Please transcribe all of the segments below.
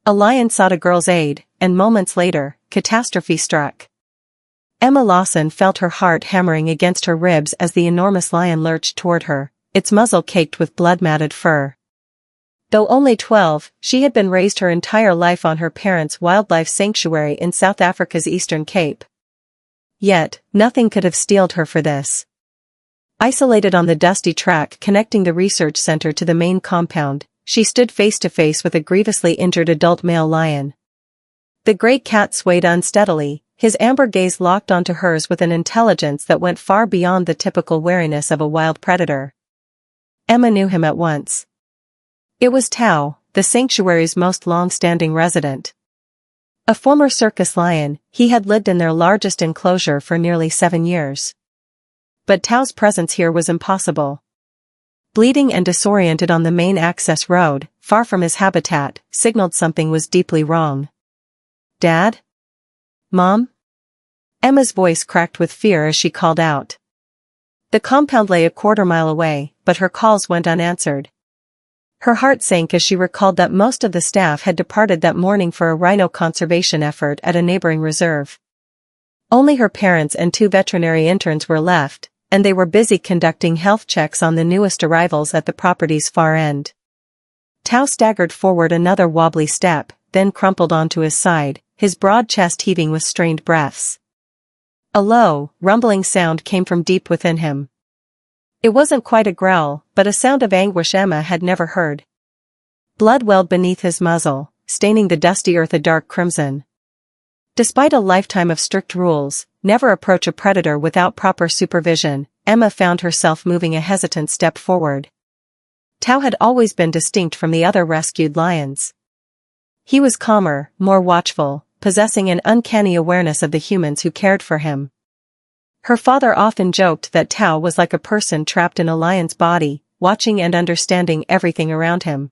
A lion sought a girl's aid, and moments later, catastrophe struck. Emma Lawson felt her heart hammering against her ribs as the enormous lion lurched toward her, its muzzle caked with blood-matted fur. Though only 12, she had been raised her entire life on her parents' wildlife sanctuary in South Africa's Eastern Cape. Yet, nothing could have steeled her for this. Isolated on the dusty track connecting the research center to the main compound, she stood face to face with a grievously injured adult male lion. The great cat swayed unsteadily, his amber gaze locked onto hers with an intelligence that went far beyond the typical wariness of a wild predator. Emma knew him at once. It was Tao, the sanctuary's most long-standing resident. A former circus lion, he had lived in their largest enclosure for nearly 7 years. But Tao's presence here was impossible. Bleeding and disoriented on the main access road, far from his habitat, signaled something was deeply wrong. "Dad? Mom?" Emma's voice cracked with fear as she called out. The compound lay a quarter-mile away, but her calls went unanswered. Her heart sank as she recalled that most of the staff had departed that morning for a rhino conservation effort at a neighboring reserve. Only her parents and 2 veterinary interns were left, and they were busy conducting health checks on the newest arrivals at the property's far end. Tao staggered forward another wobbly step, then crumpled onto his side, his broad chest heaving with strained breaths. A low, rumbling sound came from deep within him. It wasn't quite a growl, but a sound of anguish Emma had never heard. Blood welled beneath his muzzle, staining the dusty earth a dark crimson. Despite a lifetime of strict rules, never approach a predator without proper supervision, Emma found herself moving a hesitant step forward. Tao had always been distinct from the other rescued lions. He was calmer, more watchful, possessing an uncanny awareness of the humans who cared for him. Her father often joked that Tao was like a person trapped in a lion's body, watching and understanding everything around him.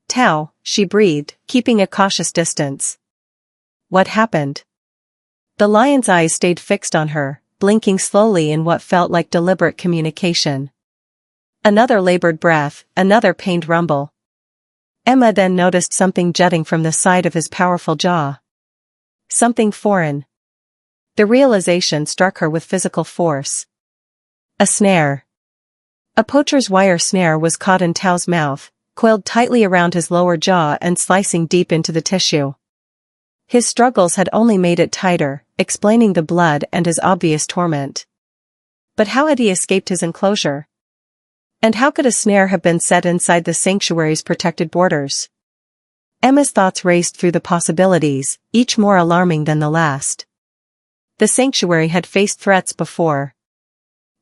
"Tao," she breathed, keeping a cautious distance. "What happened?" The lion's eyes stayed fixed on her, blinking slowly in what felt like deliberate communication. Another labored breath, another pained rumble. Emma then noticed something jutting from the side of his powerful jaw. Something foreign. The realization struck her with physical force. A snare. A poacher's wire snare was caught in Tao's mouth, coiled tightly around his lower jaw and slicing deep into the tissue. His struggles had only made it tighter, explaining the blood and his obvious torment. But how had he escaped his enclosure? And how could a snare have been set inside the sanctuary's protected borders? Emma's thoughts raced through the possibilities, each more alarming than the last. The sanctuary had faced threats before.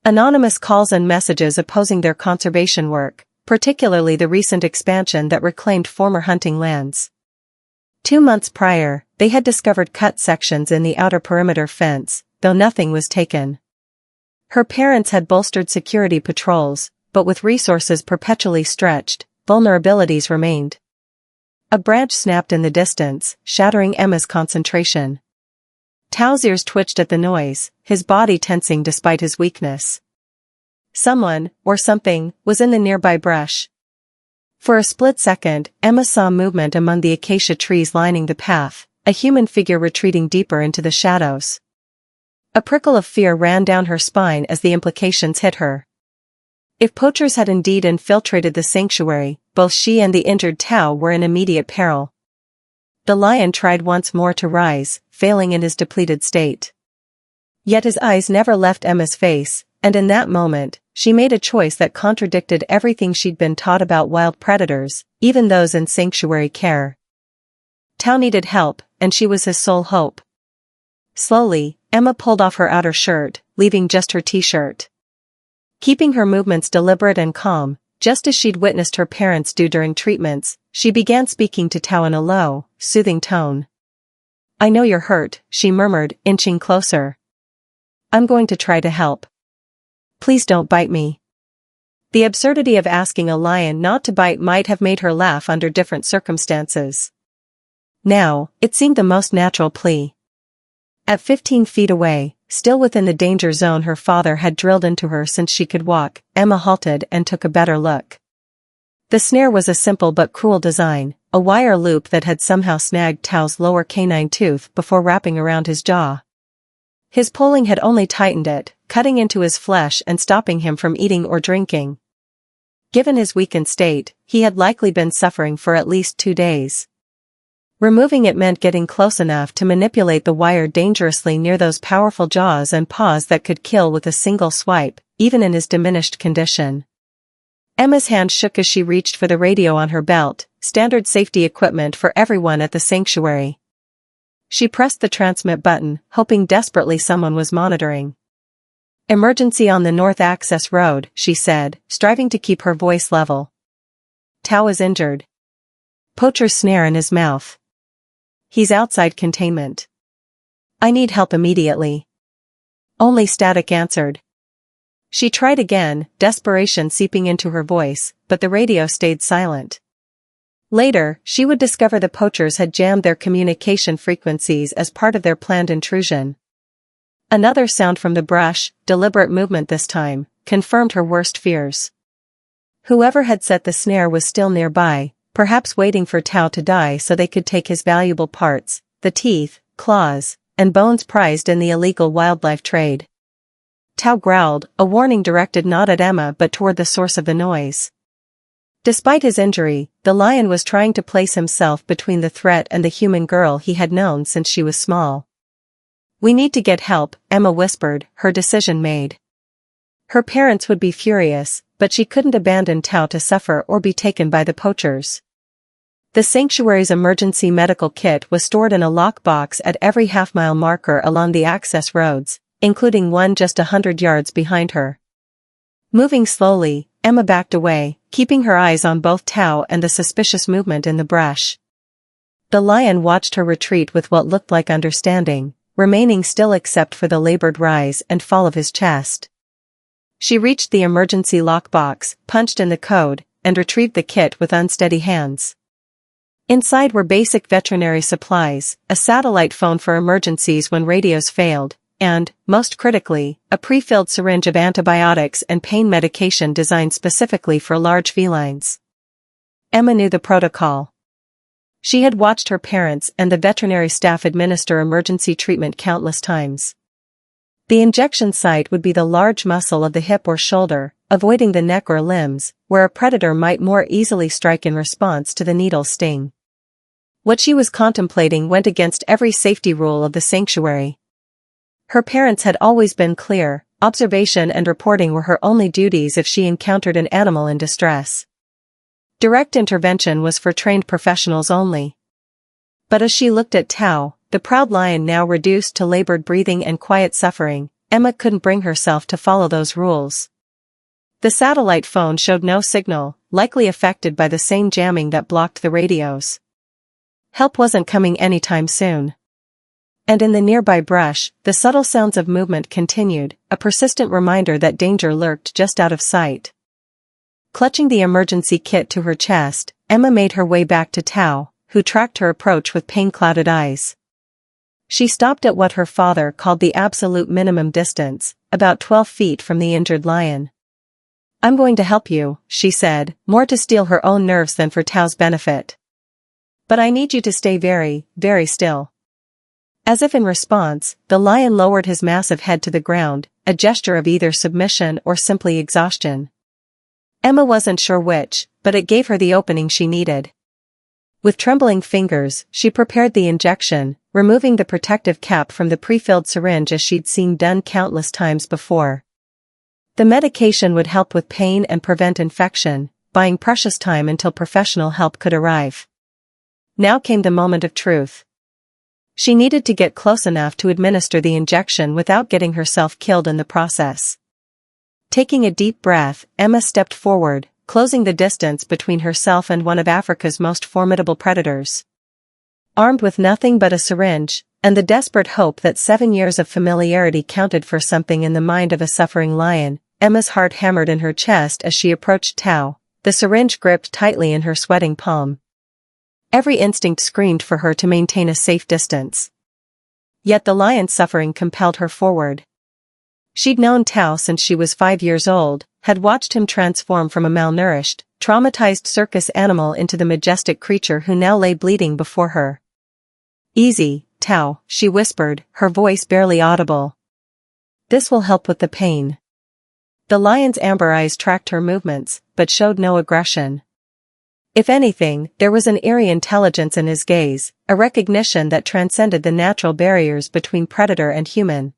Anonymous calls and messages opposing their conservation work, particularly the recent expansion that reclaimed former hunting lands. 2 months prior, they had discovered cut sections in the outer perimeter fence, though nothing was taken. Her parents had bolstered security patrols, but with resources perpetually stretched, vulnerabilities remained. A branch snapped in the distance, shattering Emma's concentration. Tao's ears twitched at the noise, his body tensing despite his weakness. Someone, or something, was in the nearby brush. For a split second, Emma saw movement among the acacia trees lining the path, a human figure retreating deeper into the shadows. A prickle of fear ran down her spine as the implications hit her. If poachers had indeed infiltrated the sanctuary, both she and the injured Tao were in immediate peril. The lion tried once more to rise, failing in his depleted state. Yet his eyes never left Emma's face, and in that moment, she made a choice that contradicted everything she'd been taught about wild predators, even those in sanctuary care. Tao needed help, and she was his sole hope. Slowly, Emma pulled off her outer shirt, leaving just her t-shirt. Keeping her movements deliberate and calm, just as she'd witnessed her parents do during treatments, she began speaking to Tao in a low, soothing tone. "I know you're hurt," she murmured, inching closer. "I'm going to try to help. Please don't bite me." The absurdity of asking a lion not to bite might have made her laugh under different circumstances. Now, it seemed the most natural plea. At 15 feet away, still within the danger zone her father had drilled into her since she could walk, Emma halted and took a better look. The snare was a simple but cruel design, a wire loop that had somehow snagged Tao's lower canine tooth before wrapping around his jaw. His pulling had only tightened it, cutting into his flesh and stopping him from eating or drinking. Given his weakened state, he had likely been suffering for at least 2 days. Removing it meant getting close enough to manipulate the wire dangerously near those powerful jaws and paws that could kill with a single swipe, even in his diminished condition. Emma's hand shook as she reached for the radio on her belt, standard safety equipment for everyone at the sanctuary. She pressed the transmit button, hoping desperately someone was monitoring. "Emergency on the North Access Road," she said, striving to keep her voice level. "Tao is injured. Poacher's snare in his mouth. He's outside containment. I need help immediately." Only static answered. She tried again, desperation seeping into her voice, but the radio stayed silent. Later, she would discover the poachers had jammed their communication frequencies as part of their planned intrusion. Another sound from the brush, deliberate movement this time, confirmed her worst fears. Whoever had set the snare was still nearby, perhaps waiting for Tao to die so they could take his valuable parts, the teeth, claws, and bones prized in the illegal wildlife trade. Tao growled, a warning directed not at Emma but toward the source of the noise. Despite his injury, the lion was trying to place himself between the threat and the human girl he had known since she was small. "We need to get help," Emma whispered, her decision made. Her parents would be furious, but she couldn't abandon Tao to suffer or be taken by the poachers. The sanctuary's emergency medical kit was stored in a lockbox at every half-mile marker along the access roads, including one just 100 yards behind her. Moving slowly, Emma backed away, keeping her eyes on both Tao and the suspicious movement in the brush. The lion watched her retreat with what looked like understanding, remaining still except for the labored rise and fall of his chest. She reached the emergency lockbox, punched in the code, and retrieved the kit with unsteady hands. Inside were basic veterinary supplies, a satellite phone for emergencies when radios failed, and, most critically, a pre-filled syringe of antibiotics and pain medication designed specifically for large felines. Emma knew the protocol. She had watched her parents and the veterinary staff administer emergency treatment countless times. The injection site would be the large muscle of the hip or shoulder, avoiding the neck or limbs, where a predator might more easily strike in response to the needle's sting. What she was contemplating went against every safety rule of the sanctuary. Her parents had always been clear, observation and reporting were her only duties if she encountered an animal in distress. Direct intervention was for trained professionals only. But as she looked at Tao, the proud lion now reduced to labored breathing and quiet suffering, Emma couldn't bring herself to follow those rules. The satellite phone showed no signal, likely affected by the same jamming that blocked the radios. Help wasn't coming anytime soon. And in the nearby brush, the subtle sounds of movement continued, a persistent reminder that danger lurked just out of sight. Clutching the emergency kit to her chest, Emma made her way back to Tao, who tracked her approach with pain-clouded eyes. She stopped at what her father called the absolute minimum distance, about 12 feet from the injured lion. "I'm going to help you," she said, more to steel her own nerves than for Tao's benefit. "But I need you to stay very, very still." As if in response, the lion lowered his massive head to the ground, a gesture of either submission or simply exhaustion. Emma wasn't sure which, but it gave her the opening she needed. With trembling fingers, she prepared the injection, removing the protective cap from the pre-filled syringe as she'd seen done countless times before. The medication would help with pain and prevent infection, buying precious time until professional help could arrive. Now came the moment of truth. She needed to get close enough to administer the injection without getting herself killed in the process. Taking a deep breath, Emma stepped forward, closing the distance between herself and one of Africa's most formidable predators. Armed with nothing but a syringe, and the desperate hope that 7 years of familiarity counted for something in the mind of a suffering lion, Emma's heart hammered in her chest as she approached Tao, the syringe gripped tightly in her sweating palm. Every instinct screamed for her to maintain a safe distance. Yet the lion's suffering compelled her forward. She'd known Tao since she was 5 years old, had watched him transform from a malnourished, traumatized circus animal into the majestic creature who now lay bleeding before her. "Easy, Tao," she whispered, her voice barely audible. "This will help with the pain." The lion's amber eyes tracked her movements, but showed no aggression. If anything, there was an eerie intelligence in his gaze, a recognition that transcended the natural barriers between predator and human.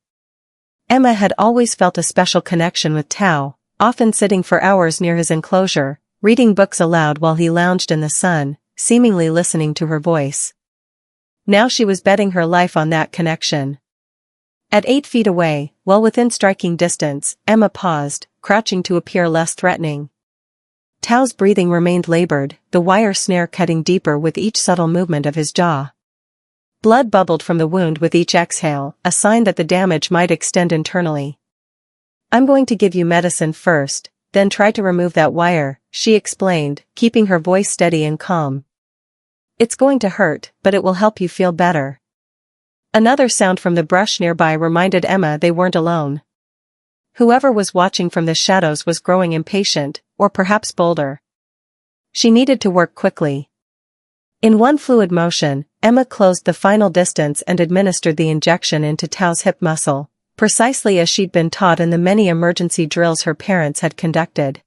Emma had always felt a special connection with Tao, often sitting for hours near his enclosure, reading books aloud while he lounged in the sun, seemingly listening to her voice. Now she was betting her life on that connection. At 8 feet away, well within striking distance, Emma paused, crouching to appear less threatening. Tao's breathing remained labored, the wire snare cutting deeper with each subtle movement of his jaw. Blood bubbled from the wound with each exhale, a sign that the damage might extend internally. "I'm going to give you medicine first, then try to remove that wire," she explained, keeping her voice steady and calm. "It's going to hurt, but it will help you feel better." Another sound from the brush nearby reminded Emma they weren't alone. Whoever was watching from the shadows was growing impatient, or perhaps bolder. She needed to work quickly. In one fluid motion, Emma closed the final distance and administered the injection into Tao's hip muscle, precisely as she'd been taught in the many emergency drills her parents had conducted.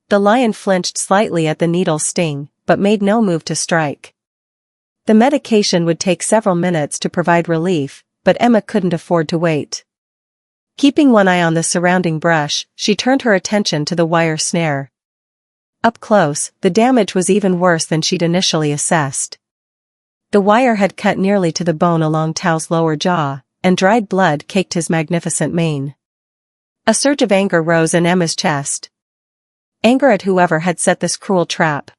The lion flinched slightly at the needle's sting, but made no move to strike. The medication would take several minutes to provide relief, but Emma couldn't afford to wait. Keeping one eye on the surrounding brush, she turned her attention to the wire snare. Up close, the damage was even worse than she'd initially assessed. The wire had cut nearly to the bone along Tao's lower jaw, and dried blood caked his magnificent mane. A surge of anger rose in Emma's chest. Anger at whoever had set this cruel trap.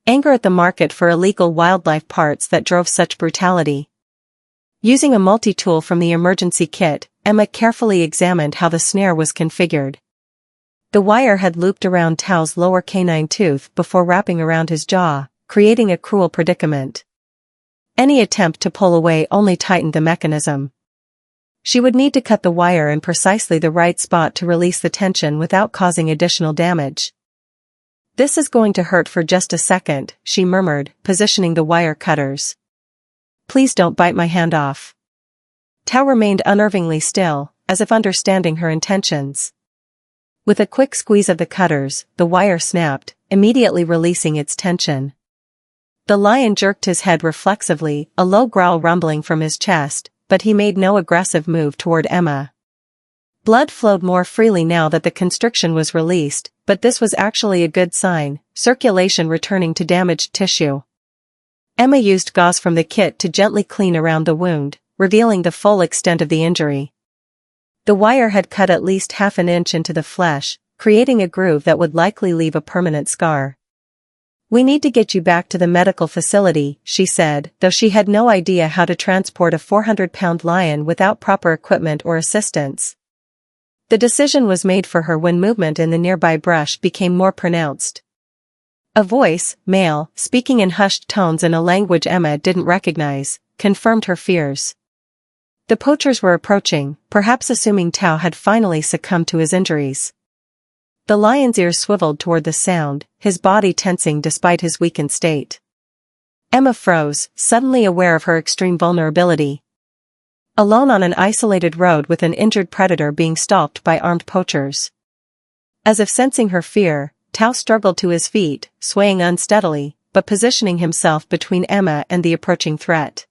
Anger at the market for illegal wildlife parts that drove such brutality. Using a multi-tool from the emergency kit, Emma carefully examined how the snare was configured. The wire had looped around Tao's lower canine tooth before wrapping around his jaw, creating a cruel predicament. Any attempt to pull away only tightened the mechanism. She would need to cut the wire in precisely the right spot to release the tension without causing additional damage. "This is going to hurt for just a second," she murmured, positioning the wire cutters. "Please don't bite my hand off." Tao remained unnervingly still, as if understanding her intentions. With a quick squeeze of the cutters, the wire snapped, immediately releasing its tension. The lion jerked his head reflexively, a low growl rumbling from his chest, but he made no aggressive move toward Emma. Blood flowed more freely now that the constriction was released, but this was actually a good sign, circulation returning to damaged tissue. Emma used gauze from the kit to gently clean around the wound, revealing the full extent of the injury. The wire had cut at least half an inch into the flesh, creating a groove that would likely leave a permanent scar. "We need to get you back to the medical facility," she said, though she had no idea how to transport a 400-pound lion without proper equipment or assistance. The decision was made for her when movement in the nearby brush became more pronounced. A voice, male, speaking in hushed tones in a language Emma didn't recognize, confirmed her fears. The poachers were approaching, perhaps assuming Tao had finally succumbed to his injuries. The lion's ears swiveled toward the sound, his body tensing despite his weakened state. Emma froze, suddenly aware of her extreme vulnerability. Alone on an isolated road with an injured predator being stalked by armed poachers. As if sensing her fear, Tao struggled to his feet, swaying unsteadily, but positioning himself between Emma and the approaching threat.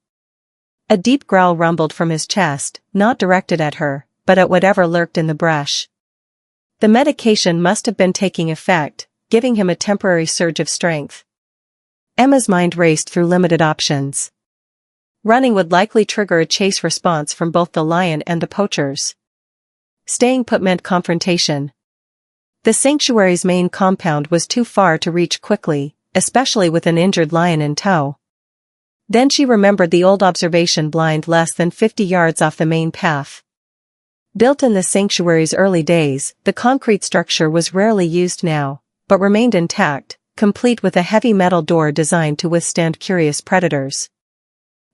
A deep growl rumbled from his chest, not directed at her, but at whatever lurked in the brush. The medication must have been taking effect, giving him a temporary surge of strength. Emma's mind raced through limited options. Running would likely trigger a chase response from both the lion and the poachers. Staying put meant confrontation. The sanctuary's main compound was too far to reach quickly, especially with an injured lion in tow. Then she remembered the old observation blind less than 50 yards off the main path. Built in the sanctuary's early days, the concrete structure was rarely used now, but remained intact, complete with a heavy metal door designed to withstand curious predators.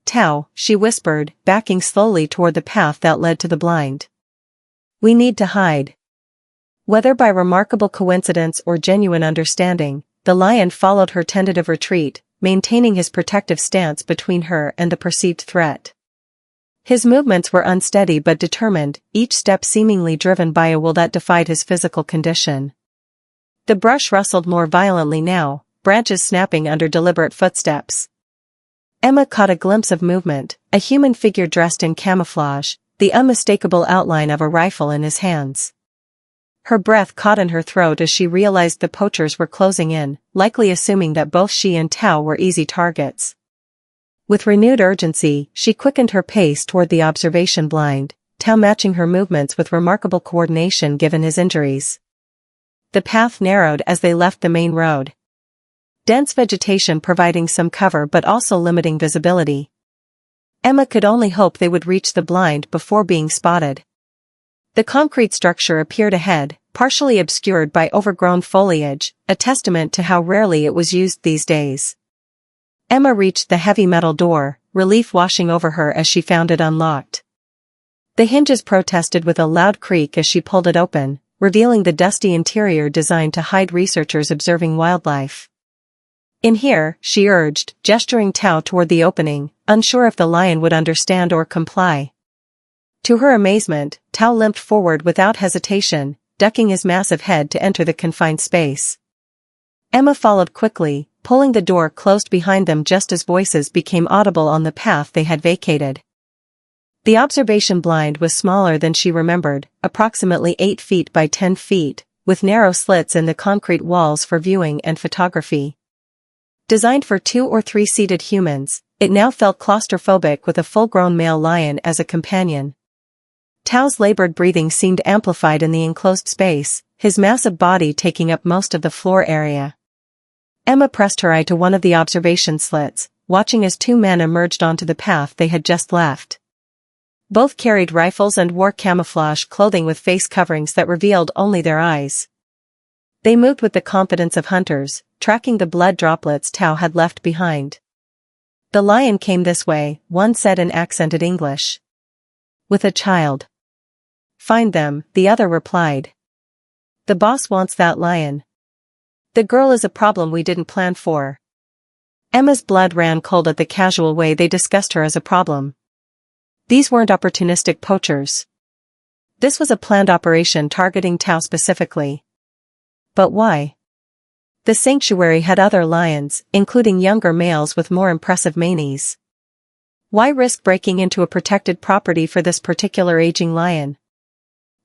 "Tao," she whispered, backing slowly toward the path that led to the blind. We need to hide. Whether by remarkable coincidence or genuine understanding, the lion followed her tentative retreat, maintaining his protective stance between her and the perceived threat. His movements were unsteady but determined, each step seemingly driven by a will that defied his physical condition. The brush rustled more violently now, branches snapping under deliberate footsteps. Emma caught a glimpse of movement, a human figure dressed in camouflage, the unmistakable outline of a rifle in his hands. Her breath caught in her throat as she realized the poachers were closing in, likely assuming that both she and Tao were easy targets. With renewed urgency, she quickened her pace toward the observation blind, Tao matching her movements with remarkable coordination given his injuries. The path narrowed as they left the main road. Dense vegetation providing some cover but also limiting visibility. Emma could only hope they would reach the blind before being spotted. The concrete structure appeared ahead, partially obscured by overgrown foliage, a testament to how rarely it was used these days. Emma reached the heavy metal door, relief washing over her as she found it unlocked. The hinges protested with a loud creak as she pulled it open, revealing the dusty interior designed to hide researchers observing wildlife. In here, she urged, gesturing Tao toward the opening, unsure if the lion would understand or comply. To her amazement, Tao limped forward without hesitation, ducking his massive head to enter the confined space. Emma followed quickly, pulling the door closed behind them just as voices became audible on the path they had vacated. The observation blind was smaller than she remembered, approximately 8 feet by 10 feet, with narrow slits in the concrete walls for viewing and photography. Designed for 2 or 3 seated humans, it now felt claustrophobic with a full-grown male lion as a companion. Tao's labored breathing seemed amplified in the enclosed space, his massive body taking up most of the floor area. Emma pressed her eye to one of the observation slits, watching as 2 men emerged onto the path they had just left. Both carried rifles and wore camouflage clothing with face coverings that revealed only their eyes. They moved with the confidence of hunters, tracking the blood droplets Tao had left behind. The lion came this way, one said in accented English. With a child. Find them, the other replied. The boss wants that lion. The girl is a problem we didn't plan for. Emma's blood ran cold at the casual way they discussed her as a problem. These weren't opportunistic poachers. This was a planned operation targeting Tao specifically. But why? The sanctuary had other lions, including younger males with more impressive manes. Why risk breaking into a protected property for this particular aging lion?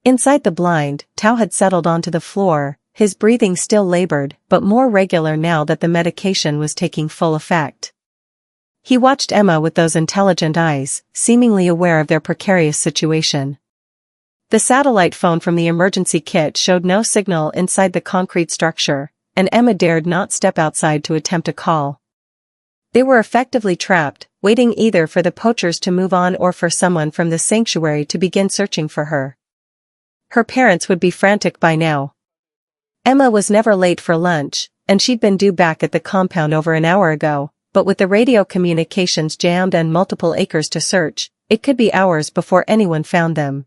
Inside the blind, Tao had settled onto the floor, his breathing still labored, but more regular now that the medication was taking full effect. He watched Emma with those intelligent eyes, seemingly aware of their precarious situation. The satellite phone from the emergency kit showed no signal inside the concrete structure, and Emma dared not step outside to attempt a call. They were effectively trapped, waiting either for the poachers to move on or for someone from the sanctuary to begin searching for her. Her parents would be frantic by now. Emma was never late for lunch, and she'd been due back at the compound over an hour ago, but with the radio communications jammed and multiple acres to search, it could be hours before anyone found them.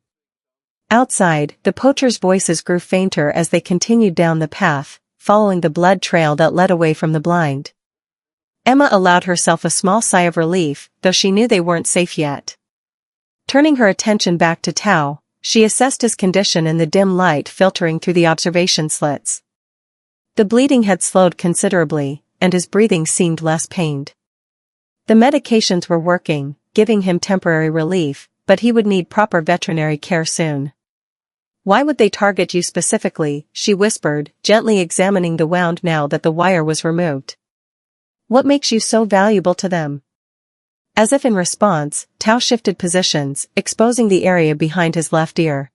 Outside, the poachers' voices grew fainter as they continued down the path, following the blood trail that led away from the blind. Emma allowed herself a small sigh of relief, though she knew they weren't safe yet. Turning her attention back to Tao, she assessed his condition in the dim light filtering through the observation slits. The bleeding had slowed considerably, and his breathing seemed less pained. The medications were working, giving him temporary relief, but he would need proper veterinary care soon. Why would they target you specifically? She whispered, gently examining the wound now that the wire was removed. What makes you so valuable to them? As if in response, Tao shifted positions, exposing the area behind his left ear.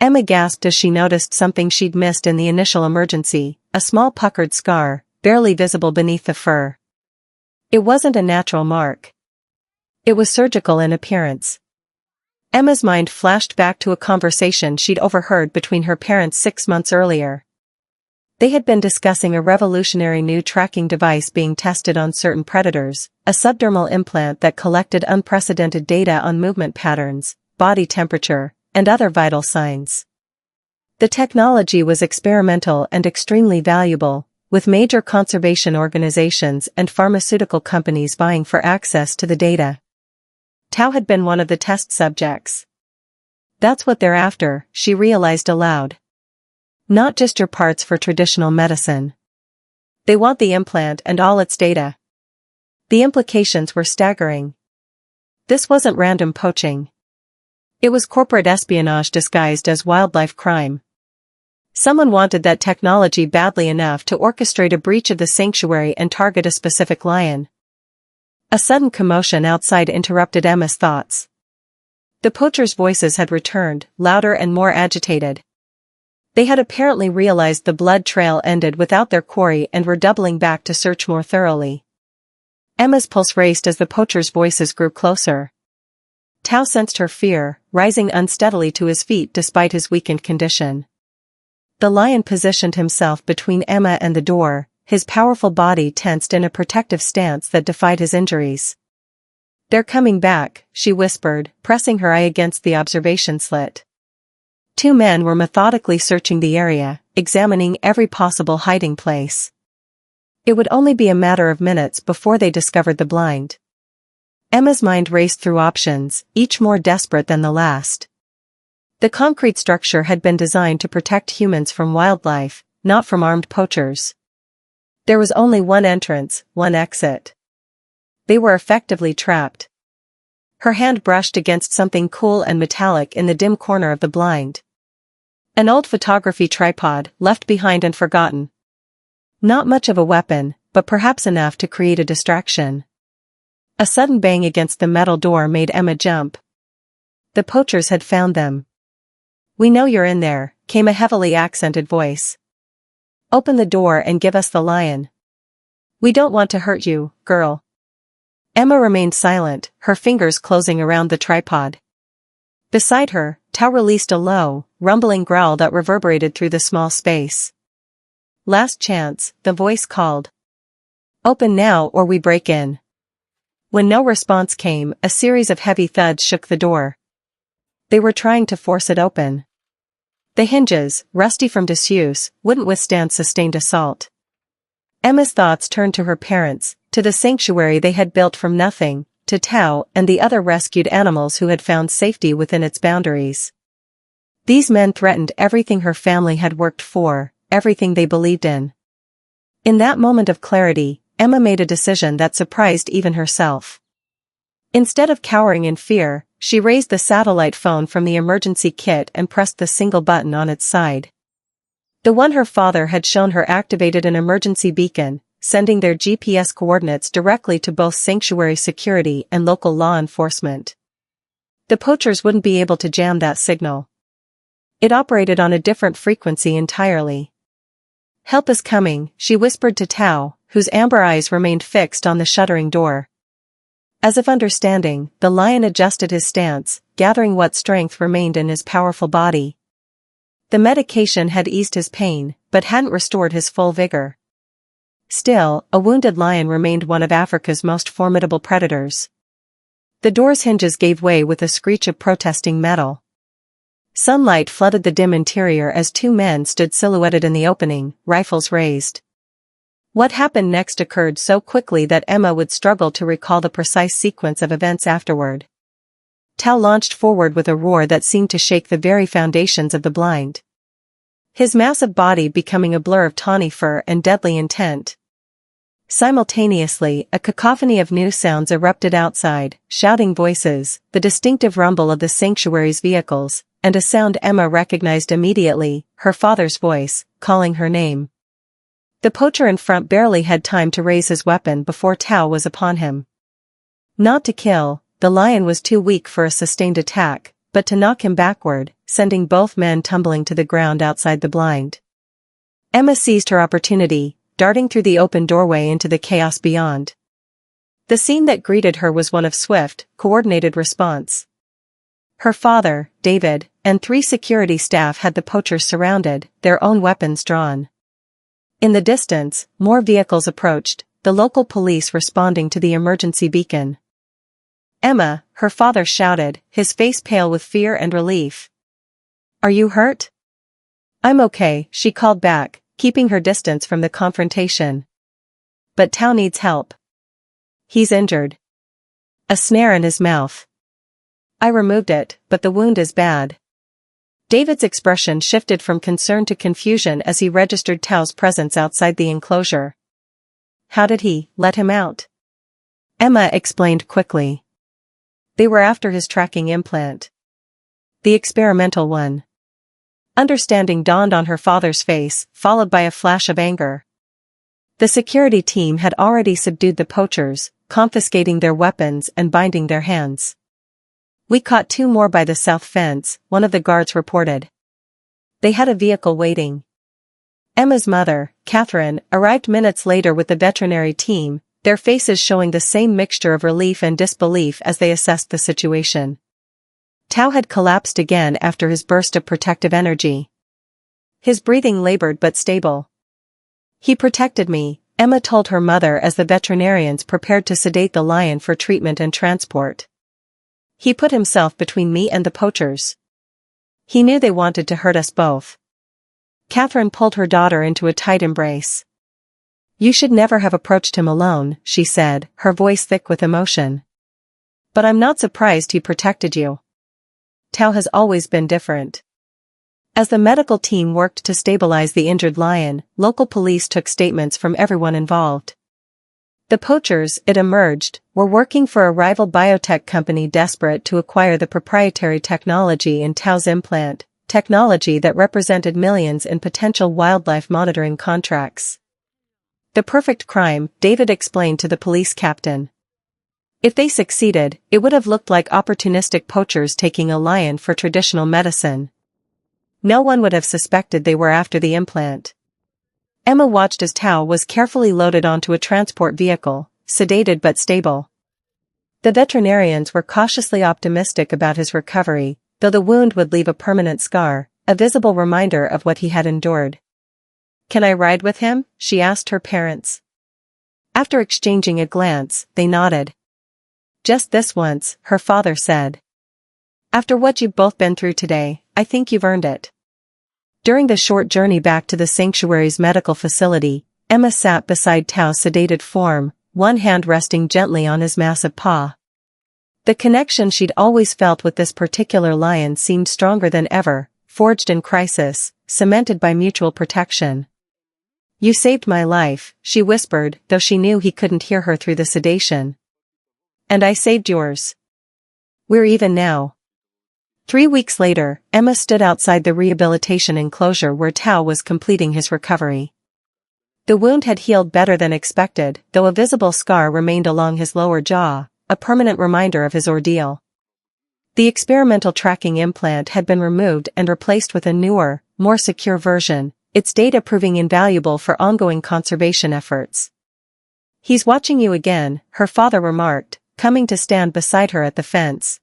Emma gasped as she noticed something she'd missed in the initial emergency, a small puckered scar, barely visible beneath the fur. It wasn't a natural mark. It was surgical in appearance. Emma's mind flashed back to a conversation she'd overheard between her parents 6 months earlier. They had been discussing a revolutionary new tracking device being tested on certain predators, a subdermal implant that collected unprecedented data on movement patterns, body temperature, and other vital signs. The technology was experimental and extremely valuable, with major conservation organizations and pharmaceutical companies vying for access to the data. Tao had been one of the test subjects. That's what they're after, she realized aloud. Not just your parts for traditional medicine. They want the implant and all its data. The implications were staggering. This wasn't random poaching. It was corporate espionage disguised as wildlife crime. Someone wanted that technology badly enough to orchestrate a breach of the sanctuary and target a specific lion. A sudden commotion outside interrupted Emma's thoughts. The poachers' voices had returned, louder and more agitated. They had apparently realized the blood trail ended without their quarry and were doubling back to search more thoroughly. Emma's pulse raced as the poachers' voices grew closer. Tao sensed her fear, rising unsteadily to his feet despite his weakened condition. The lion positioned himself between Emma and the door, his powerful body tensed in a protective stance that defied his injuries. "They're coming back," she whispered, pressing her eye against the observation slit. Two men were methodically searching the area, examining every possible hiding place. It would only be a matter of minutes before they discovered the blind. Emma's mind raced through options, each more desperate than the last. The concrete structure had been designed to protect humans from wildlife, not from armed poachers. There was only one entrance, one exit. They were effectively trapped. Her hand brushed against something cool and metallic in the dim corner of the blind. An old photography tripod, left behind and forgotten. Not much of a weapon, but perhaps enough to create a distraction. A sudden bang against the metal door made Emma jump. The poachers had found them. "We know you're in there," came a heavily accented voice. "Open the door and give us the lion. We don't want to hurt you, girl." Emma remained silent, her fingers closing around the tripod. Beside her, Tao released a low, rumbling growl that reverberated through the small space. "Last chance," the voice called. "Open now or we break in." When no response came, a series of heavy thuds shook the door. They were trying to force it open. The hinges, rusty from disuse, wouldn't withstand sustained assault. Emma's thoughts turned to her parents, to the sanctuary they had built from nothing, to Tao and the other rescued animals who had found safety within its boundaries. These men threatened everything her family had worked for, everything they believed in. In that moment of clarity, Emma made a decision that surprised even herself. Instead of cowering in fear, she raised the satellite phone from the emergency kit and pressed the single button on its side. The one her father had shown her activated an emergency beacon, sending their GPS coordinates directly to both sanctuary security and local law enforcement. The poachers wouldn't be able to jam that signal. It operated on a different frequency entirely. "Help is coming," she whispered to Tao, whose amber eyes remained fixed on the shuttering door. As if understanding, the lion adjusted his stance, gathering what strength remained in his powerful body. The medication had eased his pain, but hadn't restored his full vigor. Still, a wounded lion remained one of Africa's most formidable predators. The door's hinges gave way with a screech of protesting metal. Sunlight flooded the dim interior as two men stood silhouetted in the opening, rifles raised. What happened next occurred so quickly that Emma would struggle to recall the precise sequence of events afterward. Tao launched forward with a roar that seemed to shake the very foundations of the blind. His massive body becoming a blur of tawny fur and deadly intent. Simultaneously, a cacophony of new sounds erupted outside, shouting voices, the distinctive rumble of the sanctuary's vehicles, and a sound Emma recognized immediately, her father's voice, calling her name. The poacher in front barely had time to raise his weapon before Tao was upon him. Not to kill, the lion was too weak for a sustained attack, but to knock him backward, sending both men tumbling to the ground outside the blind. Emma seized her opportunity, darting through the open doorway into the chaos beyond. The scene that greeted her was one of swift, coordinated response. Her father, David, and 3 security staff had the poachers surrounded, their own weapons drawn. In the distance, more vehicles approached, the local police responding to the emergency beacon. "Emma," her father shouted, his face pale with fear and relief. Are you hurt? I'm okay, she called back, keeping her distance from the confrontation. But Tao needs help. He's injured. A snare in his mouth. I removed it, but the wound is bad. David's expression shifted from concern to confusion as he registered Tao's presence outside the enclosure. How did he let him out? Emma explained quickly. They were after his tracking implant. The experimental one. Understanding dawned on her father's face, followed by a flash of anger. The security team had already subdued the poachers, confiscating their weapons and binding their hands. We caught 2 more by the south fence, one of the guards reported. They had a vehicle waiting. Emma's mother, Catherine, arrived minutes later with the veterinary team, their faces showing the same mixture of relief and disbelief as they assessed the situation. Tao had collapsed again after his burst of protective energy. His breathing labored but stable. He protected me, Emma told her mother as the veterinarians prepared to sedate the lion for treatment and transport. He put himself between me and the poachers. He knew they wanted to hurt us both. Catherine pulled her daughter into a tight embrace. You should never have approached him alone, she said, her voice thick with emotion. But I'm not surprised he protected you. Tao has always been different. As the medical team worked to stabilize the injured lion, local police took statements from everyone involved. The poachers, it emerged, were working for a rival biotech company desperate to acquire the proprietary technology in Tao's implant, technology that represented millions in potential wildlife monitoring contracts. The perfect crime, David explained to the police captain. If they succeeded, it would have looked like opportunistic poachers taking a lion for traditional medicine. No one would have suspected they were after the implant. Emma watched as Tao was carefully loaded onto a transport vehicle, sedated but stable. The veterinarians were cautiously optimistic about his recovery, though the wound would leave a permanent scar, a visible reminder of what he had endured. Can I ride with him? She asked her parents. After exchanging a glance, they nodded. Just this once, her father said. After what you've both been through today, I think you've earned it. During the short journey back to the sanctuary's medical facility, Emma sat beside Tao's sedated form, one hand resting gently on his massive paw. The connection she'd always felt with this particular lion seemed stronger than ever, forged in crisis, cemented by mutual protection. You saved my life, she whispered, though she knew he couldn't hear her through the sedation. And I saved yours. We're even now. 3 weeks later, Emma stood outside the rehabilitation enclosure where Tao was completing his recovery. The wound had healed better than expected, though a visible scar remained along his lower jaw, a permanent reminder of his ordeal. The experimental tracking implant had been removed and replaced with a newer, more secure version, its data proving invaluable for ongoing conservation efforts. He's watching you again, her father remarked, coming to stand beside her at the fence.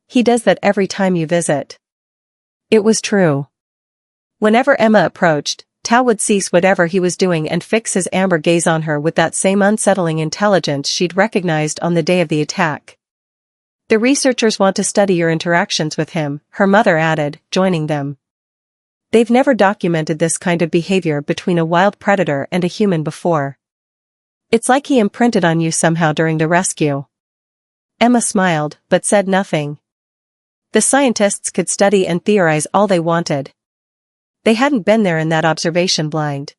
He does that every time you visit. It was true. Whenever Emma approached, Tao would cease whatever he was doing and fix his amber gaze on her with that same unsettling intelligence she'd recognized on the day of the attack. The researchers want to study your interactions with him, her mother added, joining them. They've never documented this kind of behavior between a wild predator and a human before. It's like he imprinted on you somehow during the rescue. Emma smiled, but said nothing. The scientists could study and theorize all they wanted. They hadn't been there in that observation blind.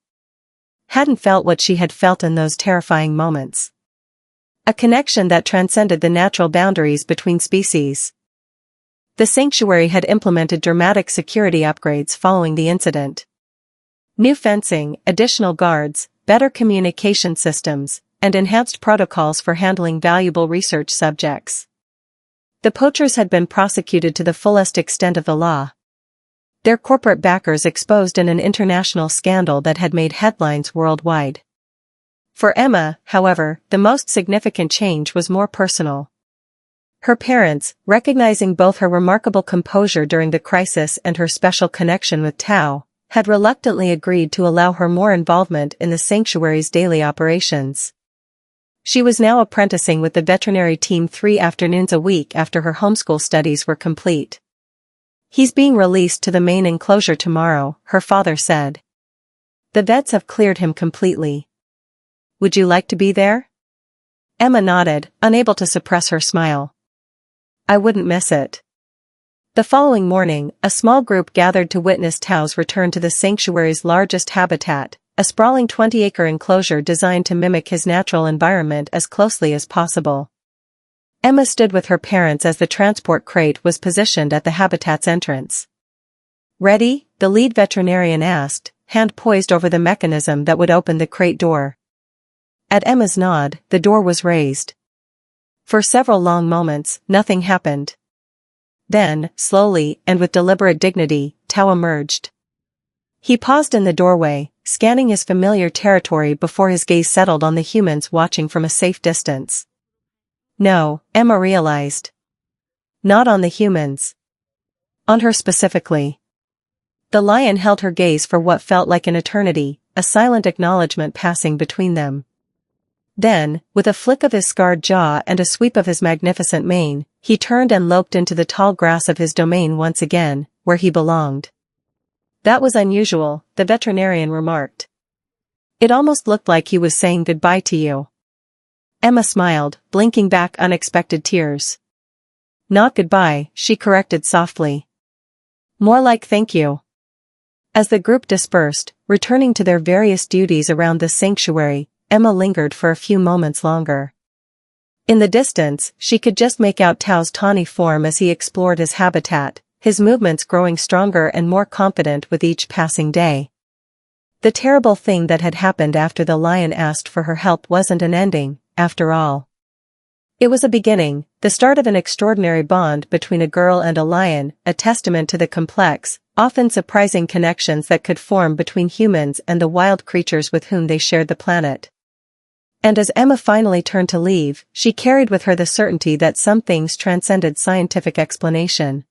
Hadn't felt what she had felt in those terrifying moments. A connection that transcended the natural boundaries between species. The sanctuary had implemented dramatic security upgrades following the incident. New fencing, additional guards, better communication systems, and enhanced protocols for handling valuable research subjects. The poachers had been prosecuted to the fullest extent of the law. Their corporate backers exposed in an international scandal that had made headlines worldwide. For Emma, however, the most significant change was more personal. Her parents, recognizing both her remarkable composure during the crisis and her special connection with Tao, had reluctantly agreed to allow her more involvement in the sanctuary's daily operations. She was now apprenticing with the veterinary team 3 afternoons a week after her homeschool studies were complete. He's being released to the main enclosure tomorrow, her father said. The vets have cleared him completely. Would you like to be there? Emma nodded, unable to suppress her smile. I wouldn't miss it. The following morning, a small group gathered to witness Tao's return to the sanctuary's largest habitat, a sprawling 20-acre enclosure designed to mimic his natural environment as closely as possible. Emma stood with her parents as the transport crate was positioned at the habitat's entrance. Ready? The lead veterinarian asked, hand poised over the mechanism that would open the crate door. At Emma's nod, the door was raised. For several long moments, nothing happened. Then, slowly and with deliberate dignity, Tao emerged. He paused in the doorway, scanning his familiar territory before his gaze settled on the humans watching from a safe distance. No, Emma realized. Not on the humans. On her specifically. The lion held her gaze for what felt like an eternity, a silent acknowledgement passing between them. Then, with a flick of his scarred jaw and a sweep of his magnificent mane, he turned and loped into the tall grass of his domain once again, where he belonged. That was unusual, the veterinarian remarked. It almost looked like he was saying goodbye to you. Emma smiled, blinking back unexpected tears. Not goodbye, she corrected softly. More like thank you. As the group dispersed, returning to their various duties around the sanctuary, Emma lingered for a few moments longer. In the distance, she could just make out Tao's tawny form as he explored his habitat, his movements growing stronger and more confident with each passing day. The terrible thing that had happened after the lion asked for her help wasn't an ending, after all. It was a beginning, the start of an extraordinary bond between a girl and a lion, a testament to the complex, often surprising connections that could form between humans and the wild creatures with whom they shared the planet. And as Emma finally turned to leave, she carried with her the certainty that some things transcended scientific explanation.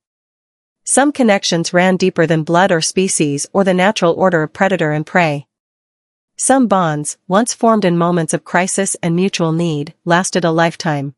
Some connections ran deeper than blood or species or the natural order of predator and prey. Some bonds, once formed in moments of crisis and mutual need, lasted a lifetime.